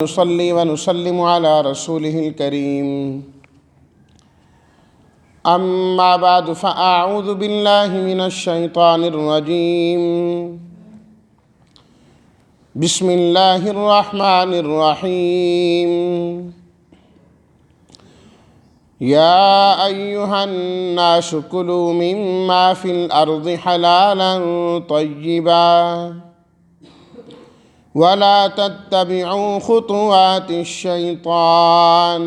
نصلي ونسلم على رسوله الكريم أما بعد فأعوذ بالله من الشيطان الرجيم بسم الله الرحمن الرحيم يا أيها الناس كلوا مما في الأرض حلالا طيبا ولا تتبعوا خطوات الشيطان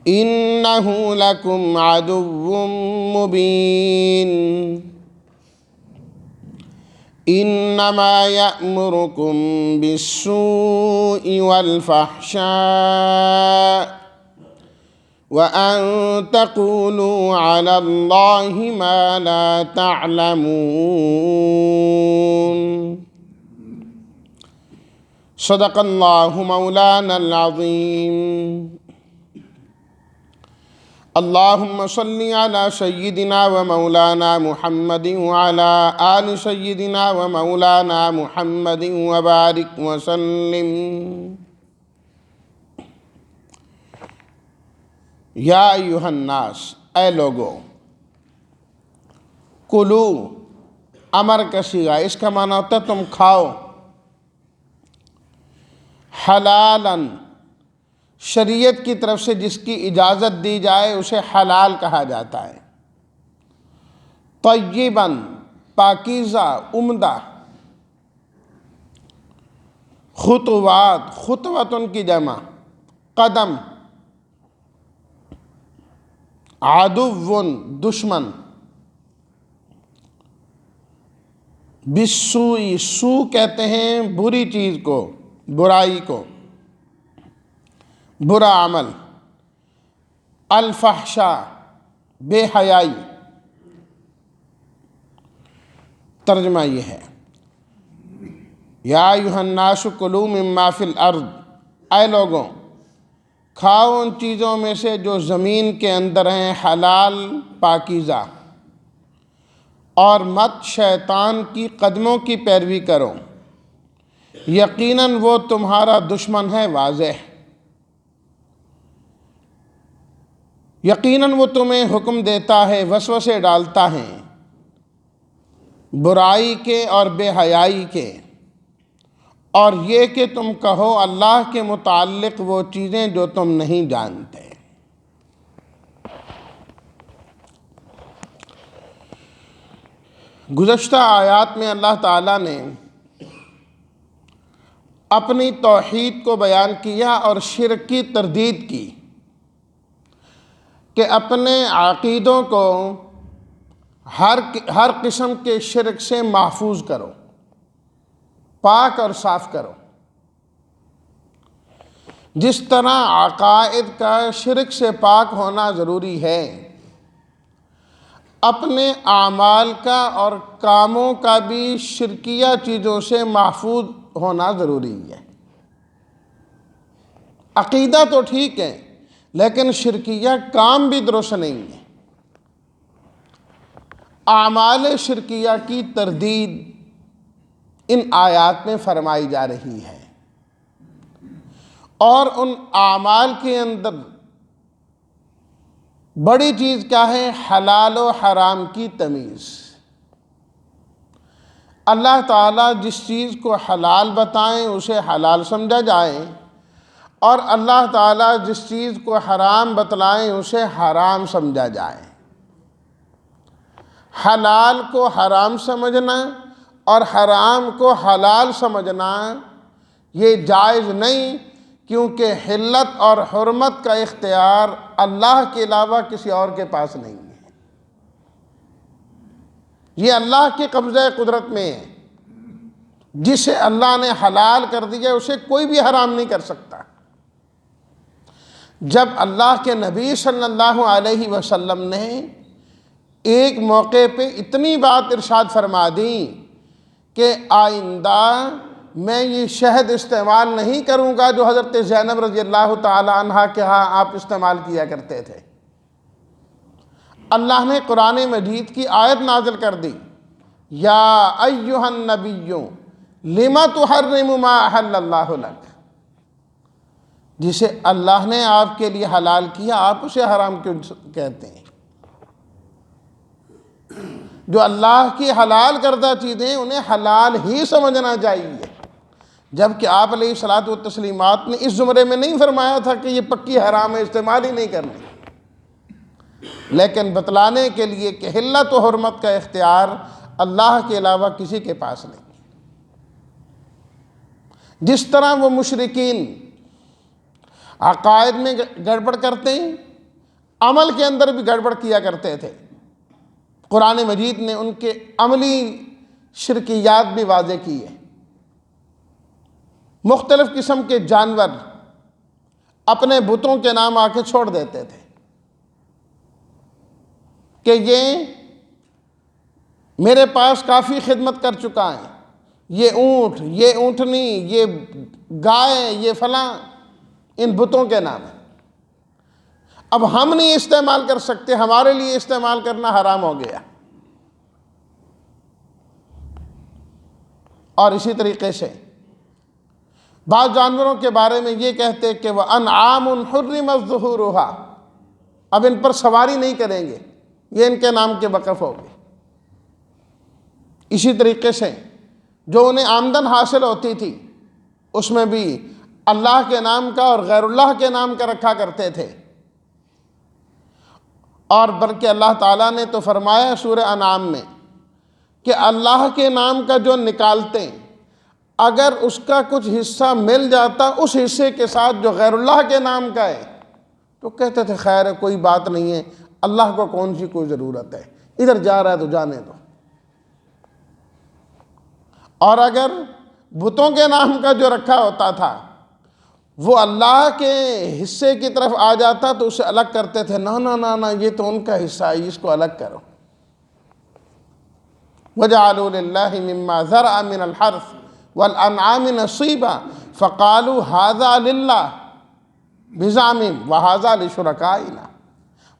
إنه لكم عدو مبين إنما يأمركم بالسوء والفحشاء وأن تقولوا على الله ما لا تعلمون صدق اللہ مولانا العظیم اللہم صلی علی سیدنا و مولانا محمد وعلی آل سیدنا و مولانا محمد وبارک وسلم یا ایہا الناس اے لوگو کلو امر کا صیغہ اس کا معنی ہوتا ہے تم کھاؤ حلالاً شریعت کی طرف سے جس کی اجازت دی جائے اسے حلال کہا جاتا ہے طیباً پاکیزہ عمدہ خطوات خطوتن کی جمع قدم عدوٌ دشمن بالسوء سو کہتے ہیں بری چیز کو برائی کو برا عمل الفحشاء بے حیائی ترجمہ یہ ہے یا ایھا الناس کلوا مما فی الارض اے لوگوں کھاؤ ان چیزوں میں سے جو زمین کے اندر ہیں حلال پاکیزہ اور مت شیطان کی قدموں کی پیروی کرو یقیناً وہ تمہارا دشمن ہے واضح یقیناً وہ تمہیں حکم دیتا ہے وسوسے ڈالتا ہے برائی کے اور بے حیائی کے اور یہ کہ تم کہو اللہ کے متعلق وہ چیزیں جو تم نہیں جانتے گزشتہ آیات میں اللہ تعالیٰ نے اپنی توحید کو بیان کیا اور شرک کی تردید کی کہ اپنے عقیدوں کو ہر قسم کے شرک سے محفوظ کرو پاک اور صاف کرو جس طرح عقائد کا شرک سے پاک ہونا ضروری ہے اپنے اعمال کا اور کاموں کا بھی شرکیہ چیزوں سے محفوظ ہونا ضروری ہے عقیدہ تو ٹھیک ہے لیکن شرکیہ کام بھی درست نہیں ہے اعمال شرکیہ کی تردید ان آیات میں فرمائی جا رہی ہے اور ان اعمال کے اندر بڑی چیز کیا ہے حلال و حرام کی تمیز اللہ تعالیٰ جس چیز کو حلال بتائیں اسے حلال سمجھا جائے اور اللہ تعالیٰ جس چیز کو حرام بتلائیں اسے حرام سمجھا جائے حلال کو حرام سمجھنا اور حرام کو حلال سمجھنا یہ جائز نہیں کیونکہ حلت اور حرمت کا اختیار اللہ کے علاوہ کسی اور کے پاس نہیں ہے یہ اللہ کے قبضہ قدرت میں ہے جسے اللہ نے حلال کر دیا اسے کوئی بھی حرام نہیں کر سکتا جب اللہ کے نبی صلی اللہ علیہ وسلم نے ایک موقع پہ اتنی بات ارشاد فرما دی کہ آئندہ میں یہ شہد استعمال نہیں کروں گا جو حضرت زینب رضی اللہ تعالی عنہا کے ہاں آپ استعمال کیا کرتے تھے اللہ نے قرآن مجید کی آیت نازل کر دی یا ایھا النبی لما تحرم ما احل اللہ لک، جسے اللہ نے آپ کے لیے حلال کیا آپ اسے حرام کیوں کہتے ہیں؟ جو اللہ کی حلال کردہ چیزیں انہیں حلال ہی سمجھنا چاہیے، جبکہ آپ علیہ الصلوۃ والتسلیمات نے اس زمرے میں نہیں فرمایا تھا کہ یہ پکی حرام ہے، استعمال ہی نہیں کرنی، لیکن بتلانے کے لیے کہ حلت و حرمت کا اختیار اللہ کے علاوہ کسی کے پاس نہیں۔ جس طرح وہ مشرکین عقائد میں گڑبڑ کرتے ہیں، عمل کے اندر بھی گڑبڑ کیا کرتے تھے، قرآن مجید نے ان کے عملی شرکیات بھی واضح کی ہے۔ مختلف قسم کے جانور اپنے بتوں کے نام آ کے چھوڑ دیتے تھے کہ یہ میرے پاس کافی خدمت کر چکا ہے، یہ اونٹ، یہ اونٹنی، یہ گائے، یہ فلاں، ان بتوں کے نام ہیں، اب ہم نہیں استعمال کر سکتے، ہمارے لیے استعمال کرنا حرام ہو گیا۔ اور اسی طریقے سے بعض جانوروں کے بارے میں یہ کہتے کہ وہ انعام حرمت ظہورها، اب ان پر سواری نہیں کریں گے، یہ ان کے نام کے وقف ہو گئے۔ اسی طریقے سے جو انہیں آمدن حاصل ہوتی تھی اس میں بھی اللہ کے نام کا اور غیر اللہ کے نام کا رکھا کرتے تھے، اور بلکہ اللہ تعالیٰ نے تو فرمایا سورہ انعام میں کہ اللہ کے نام کا جو نکالتے ہیں اگر اس کا کچھ حصہ مل جاتا اس حصے کے ساتھ جو غیر اللہ کے نام کا ہے تو کہتے تھے خیر ہے، کوئی بات نہیں ہے، اللہ کو کون سی کوئی ضرورت ہے، ادھر جا رہا ہے تو جانے دو۔ اور اگر بتوں کے نام کا جو رکھا ہوتا تھا وہ اللہ کے حصے کی طرف آ جاتا تو اسے الگ کرتے تھے، نہ نہ نہ نہ، یہ تو ان کا حصہ ہے، اس کو الگ کرو۔ وَجَعَلُوا لِلَّهِ مِمَّا ذَرَأَ مِنَ الْحَرْثِ وَالْأَنْعَامِ نَصِيبًا فَقَالُوا هَذَا لِلَّهِ بِزَعْمِهِمْ وَهَذَا لِشُرَكَائِنَا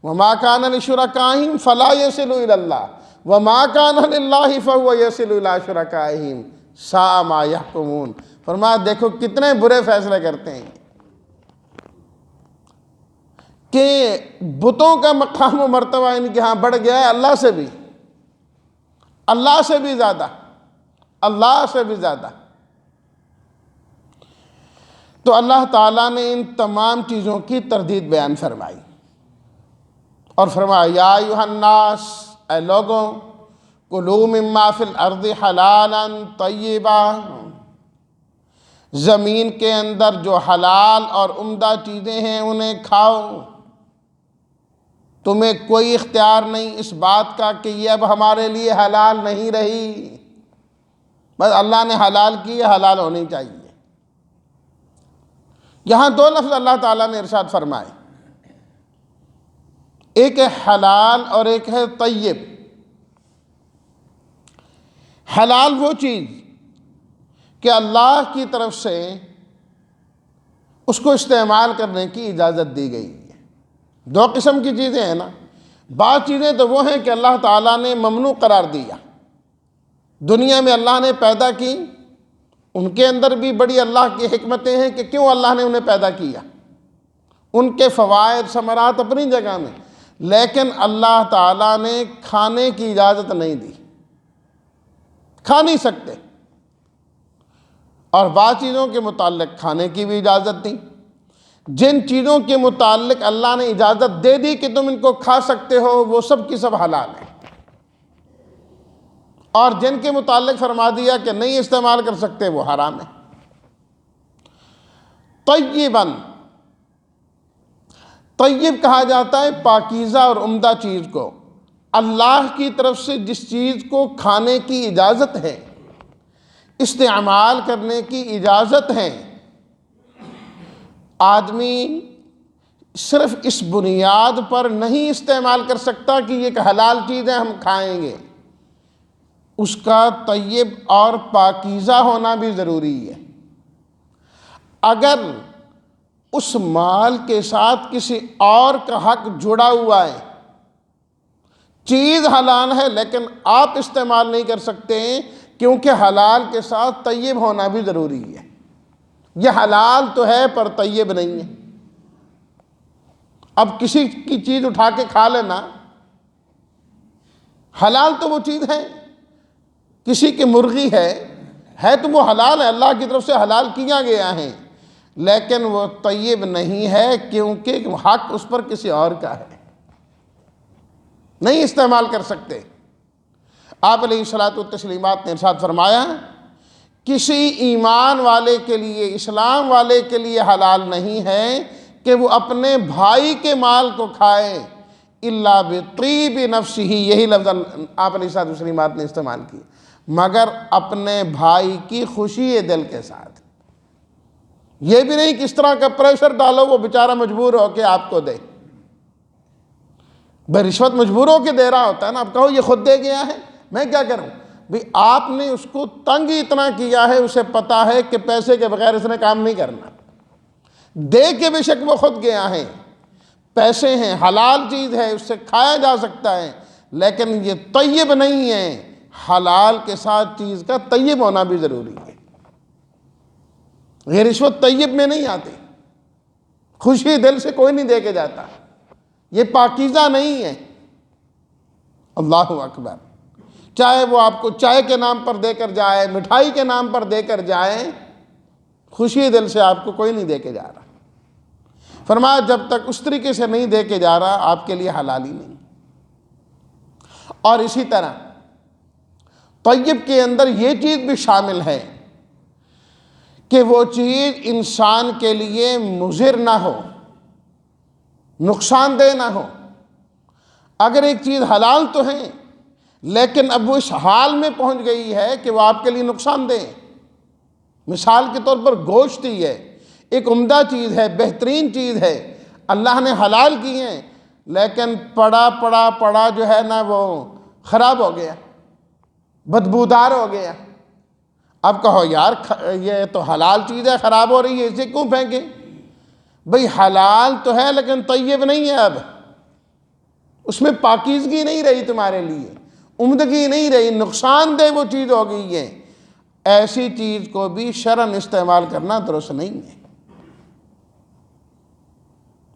وَمَا كَانَ لِشُرَكَائِهِمْ فَلَا يَصِلُ إِلَى اللَّهِ وَمَا كَانَ لِلَّهِ فَهُوَ يَصِلُ إِلَى شُرَكَائِهِمْ سَاءَ مَا يَحْكُمُونَ۔ فرمایا دیکھو کتنے برے فیصلے کرتے ہیں کہ بتوں کا مقام و مرتبہ ان کے ہاں بڑھ گیا ہے اللہ سے بھی، اللہ سے بھی زیادہ، اللہ سے بھی زیادہ۔ تو اللہ تعالیٰ نے ان تمام چیزوں کی تردید بیان فرمائی اور فرمایا یا ایھا الناس، اے لوگوں، کلوا مما فی الارض حلالا طیبا، زمین کے اندر جو حلال اور عمدہ چیزیں ہیں انہیں کھاؤ، تمہیں کوئی اختیار نہیں اس بات کا کہ یہ اب ہمارے لیے حلال نہیں رہی، بس اللہ نے حلال کی ہے، حلال ہونی چاہیے۔ یہاں دو لفظ اللہ تعالیٰ نے ارشاد فرمائے، ایک ہے حلال اور ایک ہے طیب۔ حلال وہ چیز کہ اللہ کی طرف سے اس کو استعمال کرنے کی اجازت دی گئی ہے۔ دو قسم کی چیزیں ہیں نا، بعض چیزیں تو وہ ہیں کہ اللہ تعالیٰ نے ممنوع قرار دیا، دنیا میں اللہ نے پیدا کی، ان کے اندر بھی بڑی اللہ کی حکمتیں ہیں کہ کیوں اللہ نے انہیں پیدا کیا، ان کے فوائد ثمرات اپنی جگہ میں، لیکن اللہ تعالیٰ نے کھانے کی اجازت نہیں دی، کھا نہیں سکتے، اور بعض چیزوں کے متعلق کھانے کی بھی اجازت دی۔ جن چیزوں کے متعلق اللہ نے اجازت دے دی کہ تم ان کو کھا سکتے ہو وہ سب کی سب حلال ہیں، اور جن کے متعلق فرما دیا کہ نہیں استعمال کر سکتے وہ حرام ہے۔ طیباً، طیب کہا جاتا ہے پاکیزہ اور عمدہ چیز کو، اللہ کی طرف سے جس چیز کو کھانے کی اجازت ہے، استعمال کرنے کی اجازت ہے، آدمی صرف اس بنیاد پر نہیں استعمال کر سکتا کہ یہ ایک حلال چیز ہے ہم کھائیں گے، اس کا طیب اور پاکیزہ ہونا بھی ضروری ہے۔ اگر اس مال کے ساتھ کسی اور کا حق جڑا ہوا ہے، چیز حلال ہے لیکن آپ استعمال نہیں کر سکتے کیونکہ حلال کے ساتھ طیب ہونا بھی ضروری ہے۔ یہ حلال تو ہے پر طیب نہیں ہے۔ اب کسی کی چیز اٹھا کے کھا لینا، حلال تو وہ چیز ہے، کسی کی مرغی ہے تو وہ حلال ہے، اللہ کی طرف سے حلال کیا گیا ہے، لیکن وہ طیب نہیں ہے کیونکہ حق اس پر کسی اور کا ہے، نہیں استعمال کر سکتے۔ آپ علیہ الصلوۃ والتسلیمات نے ارشاد فرمایا، کسی ایمان والے کے لیے، اسلام والے کے لیے حلال نہیں ہے کہ وہ اپنے بھائی کے مال کو کھائے الا بطیب نفسہ، یہی لفظ آپ علیہ الصلوۃ والتسلیمات نے استعمال کی، مگر اپنے بھائی کی خوشی دل کے ساتھ۔ یہ بھی نہیں کس طرح کا پریشر ڈالو وہ بیچارہ مجبور ہو کے آپ کو دے، بھائی رشوت مجبور ہو کے دے رہا ہوتا ہے نا، اب کہو یہ خود دے گیا ہے میں کیا کروں، بھئی آپ نے اس کو تنگ اتنا کیا ہے، اسے پتا ہے کہ پیسے کے بغیر اس نے کام نہیں کرنا، دے کے بے شک وہ خود گیا ہے، پیسے ہیں، حلال چیز ہے، اس سے کھایا جا سکتا ہے، لیکن یہ طیب نہیں ہے، حلال کے ساتھ چیز کا طیب ہونا بھی ضروری ہے۔ یہ رشوت طیب میں نہیں آتی، خوشی دل سے کوئی نہیں دے کے جاتا، یہ پاکیزہ نہیں ہے۔ اللہ اکبر، چاہے وہ آپ کو چائے کے نام پر دے کر جائے، مٹھائی کے نام پر دے کر جائے، خوشی دل سے آپ کو کوئی نہیں دے کے جا رہا۔ فرمایا جب تک اس طریقے سے نہیں دے کے جا رہا آپ کے لیے حلال ہی نہیں۔ اور اسی طرح طیب کے اندر یہ چیز بھی شامل ہے کہ وہ چیز انسان کے لیے مضر نہ ہو، نقصان دہ نہ ہو۔ اگر ایک چیز حلال تو ہے لیکن اب وہ اس حال میں پہنچ گئی ہے کہ وہ آپ کے لیے نقصان دہ ہے، مثال کے طور پر گوشت ہی ہے، ایک عمدہ چیز ہے، بہترین چیز ہے، اللہ نے حلال کی ہے، لیکن پڑا جو ہے نا وہ خراب ہو گیا، بدبودار ہو گیا۔ اب کہو یار یہ تو حلال چیز ہے، خراب ہو رہی ہے، اسے کیوں پھینکیں؟ بھئی حلال تو ہے لیکن طیب نہیں ہے، اب اس میں پاکیزگی نہیں رہی، تمہارے لیے عمدگی نہیں رہی، نقصان دہ وہ چیز ہو گئی ہے۔ ایسی چیز کو بھی شرعاً استعمال کرنا درست نہیں ہے۔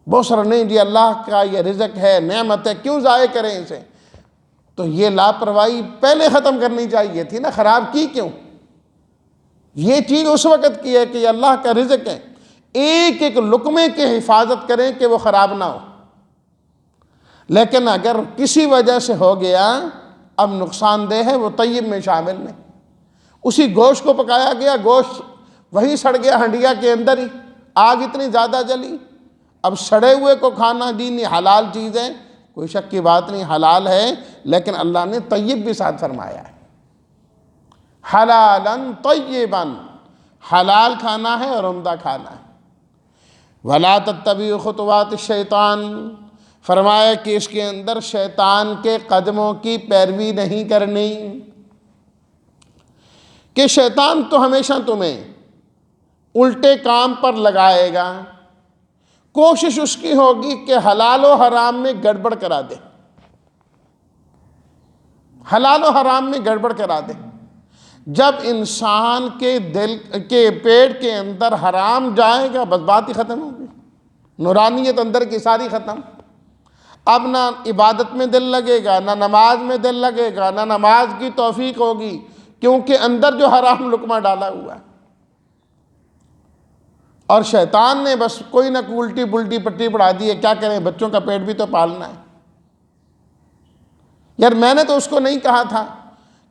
بہت سارا نہیں جی اللہ کا یہ رزق ہے، نعمت ہے، کیوں ضائع کریں اسے؟ تو یہ لاپرواہی پہلے ختم کرنی چاہیے تھی نا، خراب کی کیوں؟ یہ چیز اس وقت کی ہے کہ یہ اللہ کا رزق ہے، ایک ایک لقمے کی حفاظت کریں کہ وہ خراب نہ ہو۔ لیکن اگر کسی وجہ سے ہو گیا اب نقصان دہ ہے، وہ طیب میں شامل نہیں۔ اسی گوشت کو پکایا گیا، گوشت وہی سڑ گیا ہنڈیا کے اندر ہی، آگ اتنی زیادہ جلی، اب سڑے ہوئے کو کھانا دینی حلال چیز ہے، کوئی شک کی بات نہیں، حلال ہے، لیکن اللہ نے طیب بھی ساتھ فرمایا ہے، حلالاً طیباً، حلال کھانا ہے اور عمدہ کھانا ہے۔ وَلَا تَتَّبِعُوا خُطُوَاتِ الشَّيْطَانِ، فرمایا کہ اس کے اندر شیطان کے قدموں کی پیروی نہیں کرنی، کہ شیطان تو ہمیشہ تمہیں الٹے کام پر لگائے گا، کوشش اس کی ہوگی کہ حلال و حرام میں گڑبڑ کرا دے، حلال و حرام میں گڑبڑ کرا دے۔ جب انسان کے دل کے پیٹ کے اندر حرام جائے گا بس بات ہی ختم ہوگی، نورانیت اندر کی ساری ختم۔ اب نہ عبادت میں دل لگے گا، نہ نماز میں دل لگے گا، نہ نماز کی توفیق ہوگی، کیونکہ اندر جو حرام لقمہ ڈالا ہوا ہے۔ اور شیطان نے بس کوئی نہ کوئی الٹی پلٹی پٹی پڑھا دی ہے، کیا کریں بچوں کا پیٹ بھی تو پالنا ہے۔ یار میں نے تو اس کو نہیں کہا تھا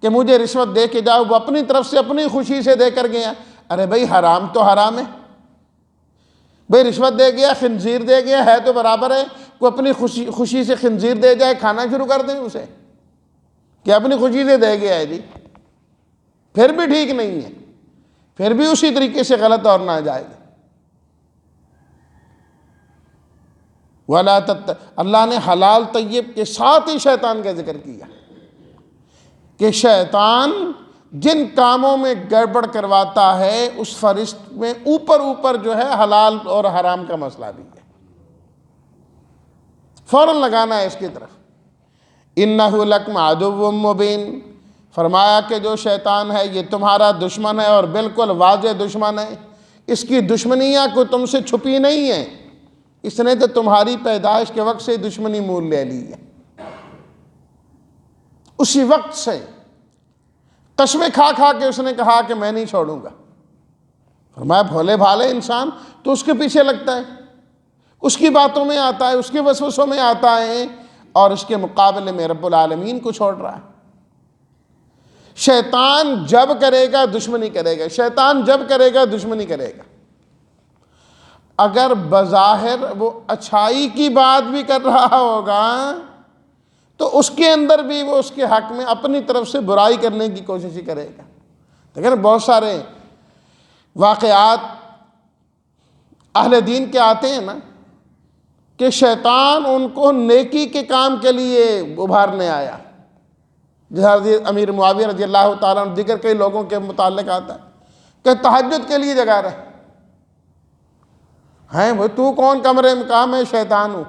کہ مجھے رشوت دے کے جاؤ، وہ اپنی طرف سے اپنی خوشی سے دے کر گیا۔ ارے بھائی حرام تو حرام ہے، بھائی رشوت دے گیا، خنزیر دے گیا، ہے تو برابر ہے، کوئی اپنی خوشی سے خنزیر دے جائے، کھانا شروع کر دیں اسے کہ اپنی خوشی سے دے گیا ہے جی، پھر بھی ٹھیک نہیں ہے، پھر بھی اسی طریقے سے غلط اور ناجائز۔ اللہ نے حلال طیب کے ساتھ ہی شیطان کا ذکر کیا کہ شیطان جن کاموں میں گڑبڑ کرواتا ہے اس فہرست میں اوپر جو ہے حلال اور حرام کا مسئلہ بھی ہے، فوراً لگانا ہے اس کی طرف۔ اِنَّهُ لَكُمْ عَدُوٌّ مُّبِينٌ، فرمایا کہ جو شیطان ہے یہ تمہارا دشمن ہے اور بالکل واضح دشمن ہے، اس کی دشمنیاں کوئی تم سے چھپی نہیں ہیں، اس نے تو تمہاری پیدائش کے وقت سے دشمنی مول لے لی ہے، اسی وقت سے قسمیں کھا کھا کے اس نے کہا کہ میں نہیں چھوڑوں گا۔ فرمایا بھولے بھالے انسان تو اس کے پیچھے لگتا ہے، اس کی باتوں میں آتا ہے، اس کے وسوسوں میں آتا ہے، اور اس کے مقابلے میں رب العالمین کو چھوڑ رہا ہے۔ شیطان جب کرے گا دشمنی کرے گا، شیطان جب کرے گا دشمنی کرے گا۔ اگر بظاہر وہ اچھائی کی بات بھی کر رہا ہوگا تو اس کے اندر بھی وہ اس کے حق میں اپنی طرف سے برائی کرنے کی کوشش ہی کرے گا۔ لیکن بہت سارے واقعات اہل دین کے آتے ہیں نا کہ شیطان ان کو نیکی کے کام کے لیے ابھارنے آیا، جیسے امیر معاویہ رضی اللہ تعالیٰ عنہ دیگر کئی لوگوں کے متعلق آتا ہے کہ تہجد کے لیے جگا رہے ہیں، وہ تو کون کمرے میں کہا میں شیطان ہوں،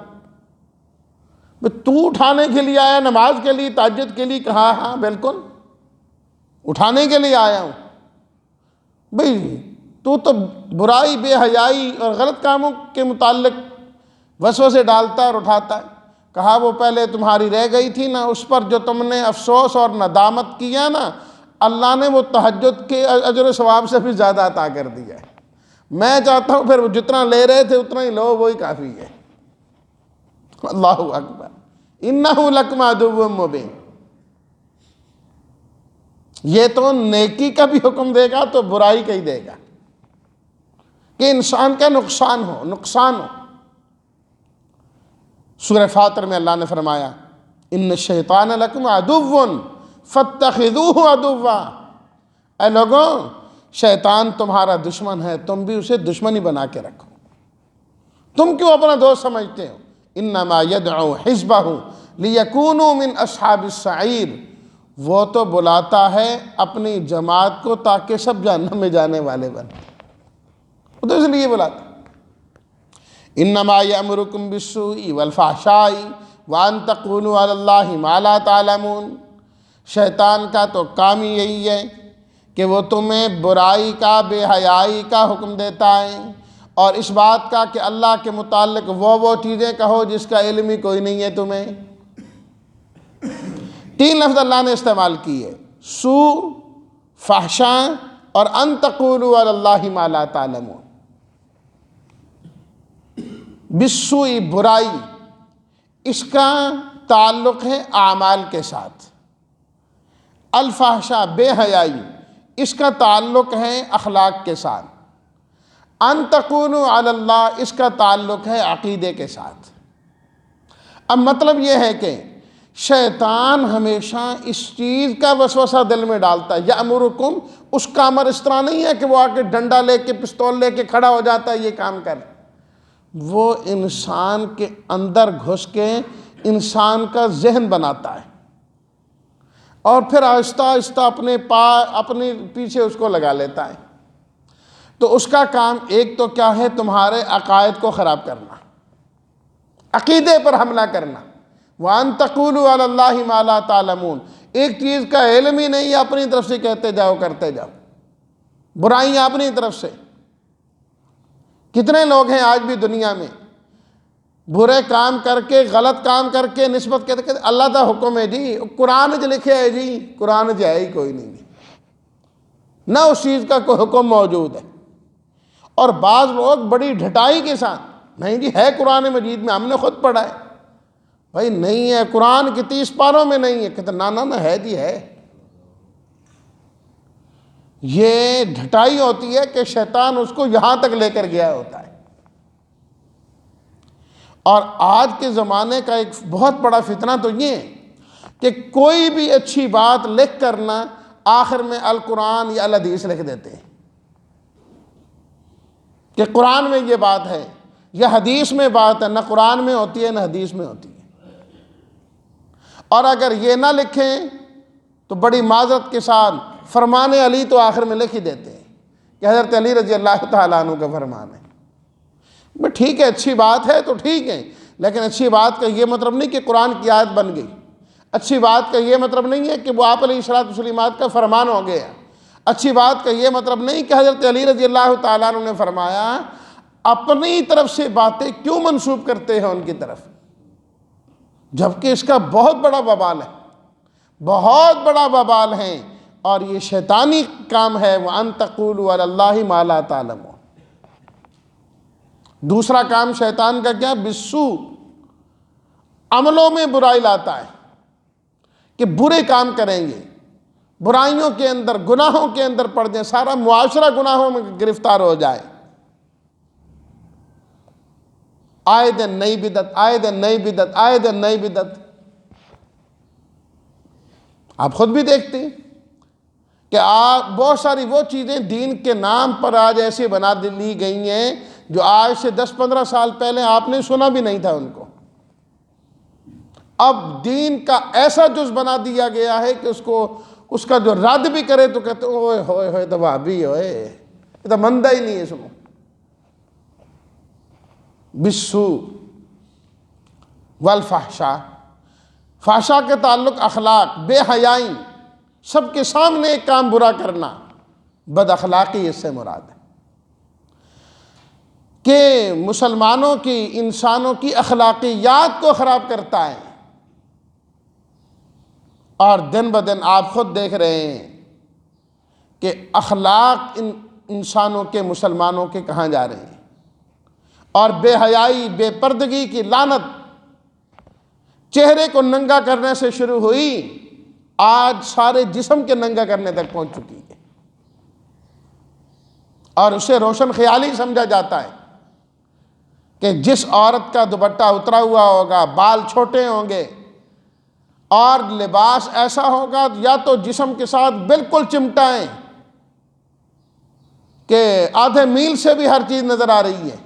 تو اٹھانے کے لیے آیا نماز کے لیے تہجد کے لیے، کہا ہاں بالکل اٹھانے کے لیے آیا ہوں، بھئی تو برائی بے حیائی اور غلط کاموں کے متعلق وسوسے ڈالتا اور اٹھاتا ہے۔ کہا وہ پہلے تمہاری رہ گئی تھی نا، اس پر جو تم نے افسوس اور ندامت کیا نا، اللہ نے وہ تہجد کے اجر و ثواب سے بھی زیادہ عطا کر دیا ہے۔ میں چاہتا ہوں پھر وہ جتنا لے رہے تھے اتنا ہی لو، وہی کافی ہے۔ اللہ اکبر، انہ لکم عدو مبین۔ یہ تو نیکی کا بھی حکم دے گا تو برائی کا ہی دے گا کہ انسان کا نقصان ہو۔ سورہ فاطر میں اللہ نے فرمایا ان الشیطان لکم عدو فاتخذوہ عدوا، اے لوگوں شیطان تمہارا دشمن ہے، تم بھی اسے دشمنی بنا کے رکھو، تم کیوں اپنا دوست سمجھتے ہو؟ انما یدعو حزبہ لیکونوا من اصحاب السعیر، وہ تو بلاتا ہے اپنی جماعت کو تاکہ سب جہنم میں جانے والے بنے، وہ تو اس لیے بلاتا۔ انما یامرکم بالسوء والفحشاء وان تقولوا علی اللہ ما لا تعلمون، شیطان کا تو کام ہی یہی ہے کہ وہ تمہیں برائی کا، بے حیائی کا حکم دیتا ہے، اور اس بات کا کہ اللہ کے متعلق وہ چیزیں کہو جس کا علم ہی کوئی نہیں ہے تمہیں۔ 3 لفظ اللہ نے استعمال کیے، سوء، فحشاء اور ان تقولوا علی اللہ ما لا تعلمون۔ بالسوء برائی، اس کا تعلق ہے اعمال کے ساتھ، الفحشاء بے حیائی، اس کا تعلق ہے اخلاق کے ساتھ، ان تقولوا علی اللہ اس کا تعلق ہے عقیدے کے ساتھ۔ اب مطلب یہ ہے کہ شیطان ہمیشہ اس چیز کا وسوسہ دل میں ڈالتا ہے، یامرکم، اس کا امر اس طرح نہیں ہے کہ وہ آ کے ڈنڈا لے کے پستول لے کے کھڑا ہو جاتا ہے یہ کام کر، وہ انسان کے اندر گھس کے انسان کا ذہن بناتا ہے اور پھر آہستہ آہستہ اپنے پیچھے اس کو لگا لیتا ہے۔ تو اس کا کام ایک تو کیا ہے، تمہارے عقائد کو خراب کرنا، عقیدے پر حملہ کرنا، وَأَن تَقُولُوا عَلَى اللَّهِ مَا لَا تَعْلَمُونَ، ایک چیز کا علم ہی نہیں، اپنی طرف سے کہتے جاؤ، کرتے جاؤ برائیاں اپنی طرف سے۔ کتنے لوگ ہیں آج بھی دنیا میں برے کام کر کے، غلط کام کر کے نسبت کہتے اللہ کا حکم ہے جی، قرآن جو لکھے ہے جی، قرآن جو ہے ہی کوئی نہیں، نہ اس چیز کا کوئی حکم موجود ہے۔ اور بعض لوگ بڑی ڈھٹائی کے ساتھ، نہیں جی ہے قرآن مجید میں، ہم نے خود پڑھا ہے، بھائی نہیں ہے، قرآن کی 30 پاروں میں نہیں ہے، کہتے نہ ہے جی ہے۔ یہ ڈھٹائی ہوتی ہے کہ شیطان اس کو یہاں تک لے کر گیا ہوتا ہے۔ اور آج کے زمانے کا ایک بہت بڑا فتنہ تو یہ ہے کہ کوئی بھی اچھی بات لکھ کرنا آخر میں القرآن یا الحدیث لکھ دیتے ہیں کہ قرآن میں یہ بات ہے یا حدیث میں بات ہے، نہ قرآن میں ہوتی ہے نہ حدیث میں ہوتی ہے۔ اور اگر یہ نہ لکھیں تو بڑی معذرت کے ساتھ فرمان علی تو آخر میں لکھ ہی دیتے ہیں کہ حضرت علی رضی اللہ تعالیٰ عنہ کا فرمان ہے۔ ٹھیک ہے، اچھی بات ہے تو ٹھیک ہے، لیکن اچھی بات کا یہ مطلب نہیں کہ قرآن کی آیت بن گئی، اچھی بات کا یہ مطلب نہیں ہے کہ وہ آپ علیہ الصلوۃ کا فرمان ہو گیا. اچھی بات کا یہ مطلب نہیں کہ حضرت علی رضی اللہ تعالیٰ عنہ نے فرمایا اپنی طرف سے باتیں کیوں منسوب کرتے ہیں ان کی طرف، جبکہ اس کا بہت بڑا وبال ہے، بہت بڑا وبال ہے، اور یہ شیطانی کام ہے. وَأَن تَقُولُوا عَلَى اللَّهِ مَا لَا تَعْلَمُونَ. دوسرا کام شیطان کا کیا؟ بالسوء، عملوں میں برائی لاتا ہے کہ برے کام کریں گے، برائیوں کے اندر، گناہوں کے اندر پڑ جائیں، سارا معاشرہ گناہوں میں گرفتار ہو جائے. آئے دن نئی بدعت، آئے دن نئی بدعت، آئے دن نئی بدعت. آپ خود بھی دیکھتے ہیں کہ بہت ساری وہ چیزیں دین کے نام پر آج ایسے بنا لی گئی ہیں جو آج سے 10-15 سال پہلے آپ نے سنا بھی نہیں تھا ان کو. اب دین کا ایسا جز بنا دیا گیا ہے کہ اس کا جو رد بھی کرے تو کہتے اوئے ہوئے ہوئے تو وہابی ہوئے، یہ تو مندہ ہی نہیں ہے. سنو، بالسوء والفحشاء، فحشاء کے تعلق اخلاق، بے حیائی، سب کے سامنے ایک کام برا کرنا، بد اخلاقی اس سے مراد ہے کہ مسلمانوں کی، انسانوں کی اخلاقیات کو خراب کرتا ہے. اور دن بدن آپ خود دیکھ رہے ہیں کہ اخلاق انسانوں کے، مسلمانوں کے کہاں جا رہے ہیں. اور بے حیائی، بے پردگی کی لعنت چہرے کو ننگا کرنے سے شروع ہوئی، آج سارے جسم کے ننگا کرنے تک پہنچ چکی ہے. اور اسے روشن خیالی سمجھا جاتا ہے کہ جس عورت کا دوپٹہ اترا ہوا ہوگا، بال چھوٹے ہوں گے اور لباس ایسا ہوگا یا تو جسم کے ساتھ بالکل چمٹا ہے کہ آدھے میل سے بھی ہر چیز نظر آ رہی ہے،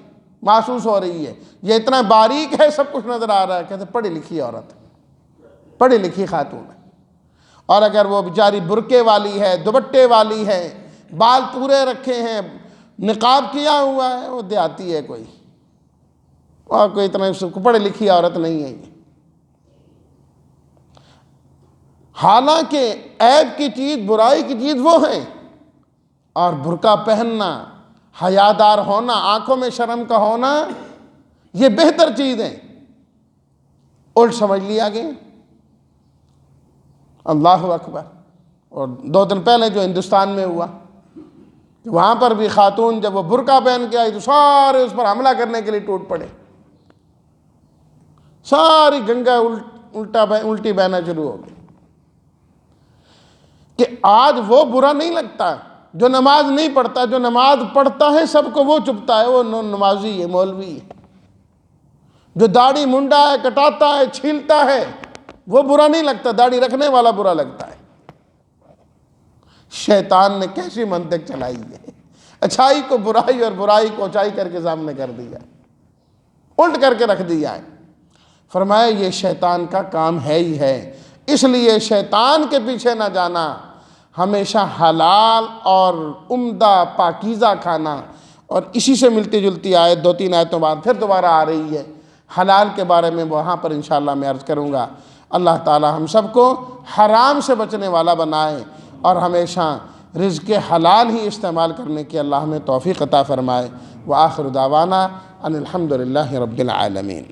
محسوس ہو رہی ہے، یہ اتنا باریک ہے، سب کچھ نظر آ رہا ہے، کہتے پڑھی لکھی عورت، پڑھی لکھی خاتون ہے. اور اگر وہ بیچاری برقعے والی ہے، دوپٹے والی ہے، بال پورے رکھے ہیں، نقاب کیا ہوا ہے، وہ دیہاتی ہے کوئی، اور کوئی اتنا پڑھی لکھی عورت نہیں ہے. حالانکہ عیب کی چیز، برائی کی چیز وہ ہیں، اور برقع پہننا، حیادار ہونا، آنکھوں میں شرم کا ہونا، یہ بہتر چیز ہے. الٹ سمجھ لیا گیا. اللہ اکبر. اور 2 دن پہلے جو ہندوستان میں ہوا، وہاں پر بھی خاتون جب وہ برقع پہن کے آئی تو سارے اس پر حملہ کرنے کے لیے ٹوٹ پڑے، ساری گنگا الٹی بہنا شروع ہو گئی. کہ آج وہ برا نہیں لگتا جو نماز نہیں پڑھتا، جو نماز پڑھتا ہے سب کو وہ چبھتا ہے، وہ نمازی ہے، مولوی ہے. جو داڑھی منڈا ہے، کٹاتا ہے، چھیلتا ہے، وہ برا نہیں لگتا، داڑھی رکھنے والا برا لگتا ہے. شیطان نے کیسی منطق چلائی ہے، اچھائی کو برائی اور برائی کو اچھائی کر کے سامنے کر دیا، الٹ کر کے رکھ دیا ہے. فرمایا یہ شیطان کا کام ہے ہی ہے، اس لیے شیطان کے پیچھے نہ جانا، ہمیشہ حلال اور عمدہ پاکیزہ کھانا. اور اسی سے ملتی جلتی آیت 2-3 آیتوں بعد پھر دوبارہ آ رہی ہے حلال کے بارے میں، وہاں پر انشاءاللہ میں عرض کروں گا. اللہ تعالی ہم سب کو حرام سے بچنے والا بنائے اور ہمیشہ رزق حلال ہی استعمال کرنے کی اللہ ہمیں توفیق عطا فرمائے. وآخر دعوانا ان الحمد للہ رب العالمین.